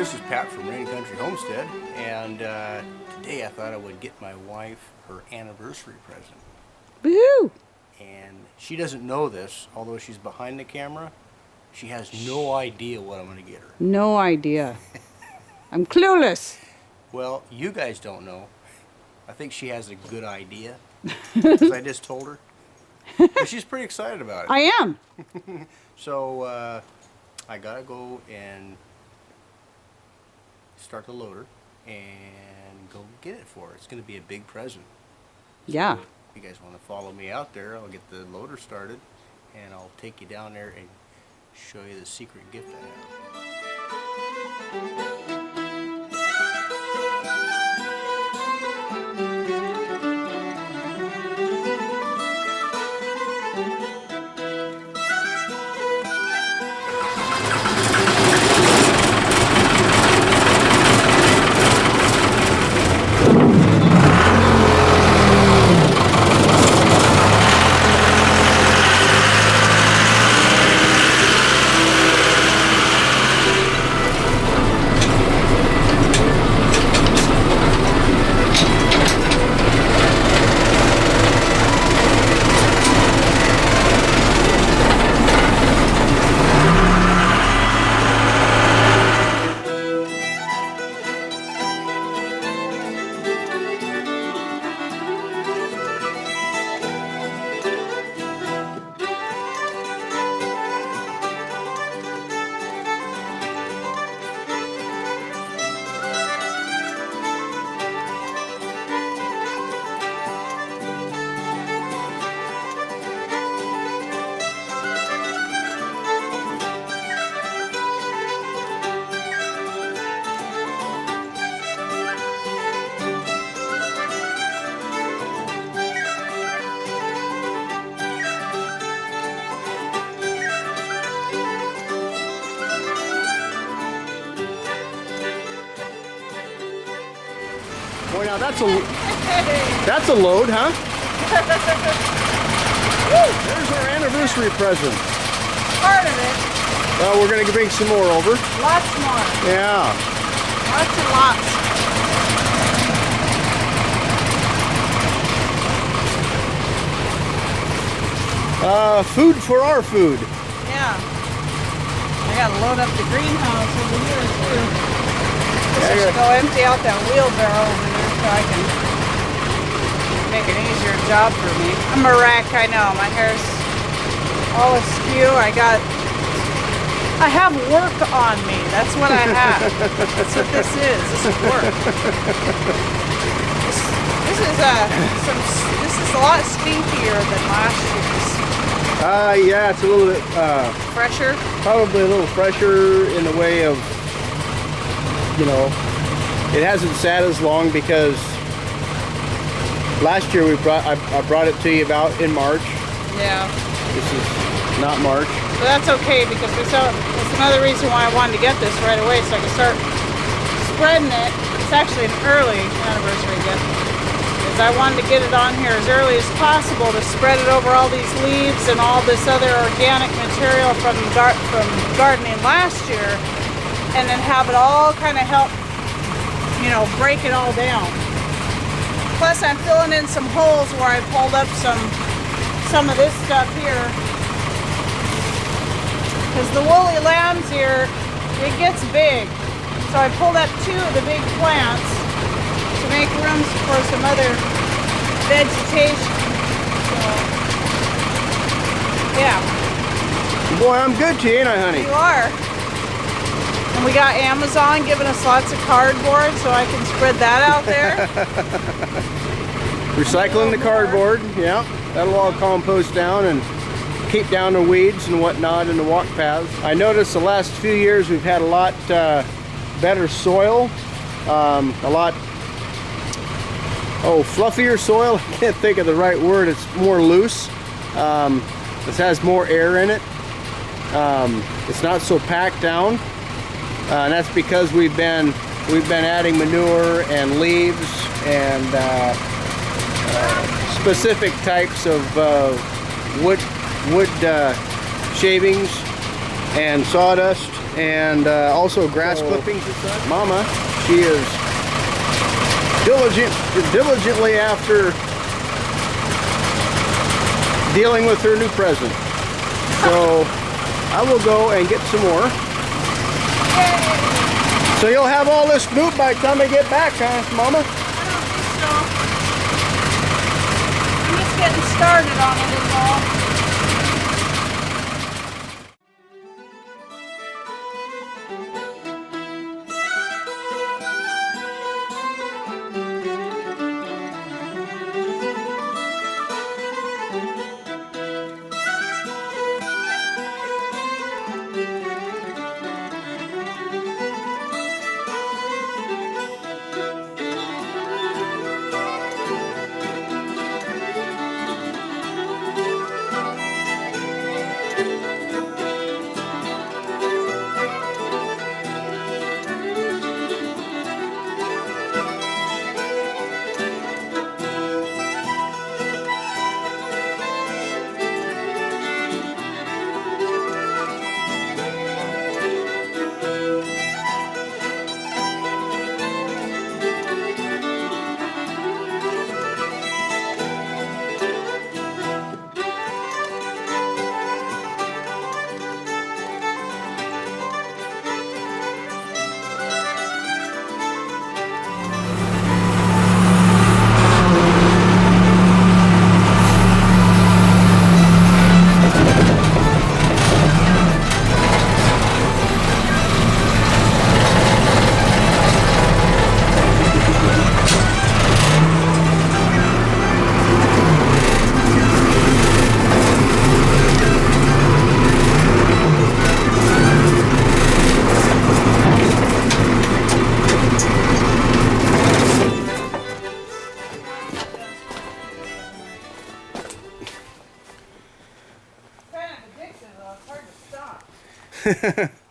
this is Pat from Rain Country Homestead, and today I thought I would get my wife her anniversary present. Woohoo! And she doesn't know this, although she's behind the camera. She has no idea what I'm going to get her. No idea. I'm clueless. Well, you guys don't know. I think she has a good idea, because I just told her. But she's pretty excited about it. I am. So I gotta go and start the loader and go get it for her. It's gonna be a big present. Yeah. So if you guys want to follow me out there, I'll get the loader started and I'll take you down there and show you the secret gift I have. Boy, now that's a load, huh? There's our anniversary present. Part of it. Well, we're gonna bring some more over. Lots more. Yeah. Lots and lots. Food for our food. Yeah. I gotta load up the greenhouse over here too. I should go empty out that wheelbarrow over there so I can make an easier job for me. I'm a wreck, I know. My hair's all askew. I have work on me. That's what I have. That's what this is. This is work. This is a lot stinkier than last year's. Yeah, it's a little bit Fresher? probably a little fresher in the way of, you know, it hasn't sat as long because last year I brought it to you about in March. Yeah. This is not March. But that's okay because that's another reason why I wanted to get this right away so I can start spreading it. It's actually an early anniversary gift. Because I wanted to get it on here as early as possible to spread it over all these leaves and all this other organic material from gardening last year, and then have it all kind of help, you know, break it all down. Plus I'm filling in some holes where I pulled up some of this stuff here. Because the woolly lambs here, it gets big. So I pulled up 2 of the big plants to make room for some other vegetation. So, yeah. Boy, I'm good to you, ain't I, honey? You are. And we got Amazon giving us lots of cardboard so I can spread that out there. Recycling the cardboard, yeah. That'll all compost down and keep down the weeds and whatnot in the walk paths. I noticed the last few years we've had a lot better soil, a lot fluffier soil. I can't think of the right word. It's more loose. This has more air in it. It's not so packed down, and that's because we've been adding manure and leaves and specific types of wood shavings and sawdust and also grass clippings and such. Mama, she is diligently after dealing with her new present. So I will go and get some more. Yay! So you'll have all this snoop by the time I get back, huh, Mama? I don't think so. I'm just getting started on it is all.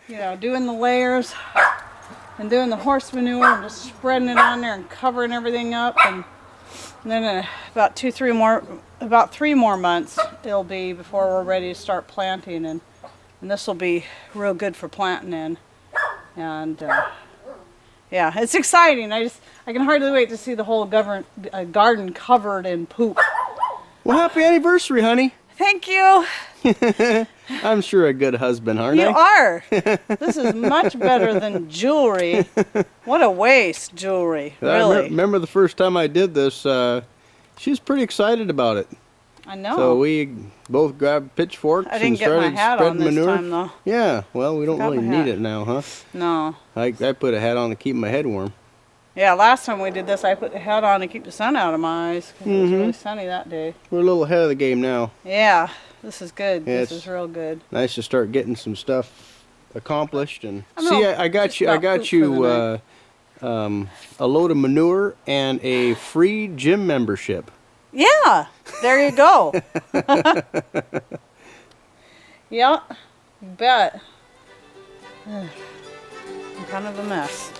You know, doing the layers and doing the horse manure and just spreading it on there and covering everything up, and then in about 3 more months it'll be before we're ready to start planting, and this will be real good for planting in. And yeah, it's exciting. I can hardly wait to see the whole garden covered in poop. Well, happy anniversary, honey. Thank you. I'm sure a good husband, aren't I? You are. This is much better than jewelry. What a waste, jewelry. Really. I remember the first time I did this, she was pretty excited about it. I know. So we both grabbed pitchforks and started spreading manure. Time, though. Yeah, well, we don't really need it now, huh? No. I put a hat on to keep my head warm. Yeah, last time we did this, I put the hat on to keep the sun out of my eyes, 'cause it was really sunny that day. We're a little ahead of the game now. Yeah, this is good. Yeah, this is real good. Nice to start getting some stuff accomplished. And I see, I got you a load of manure and a free gym membership. Yeah, there you go. Yeah, you bet. I'm kind of a mess.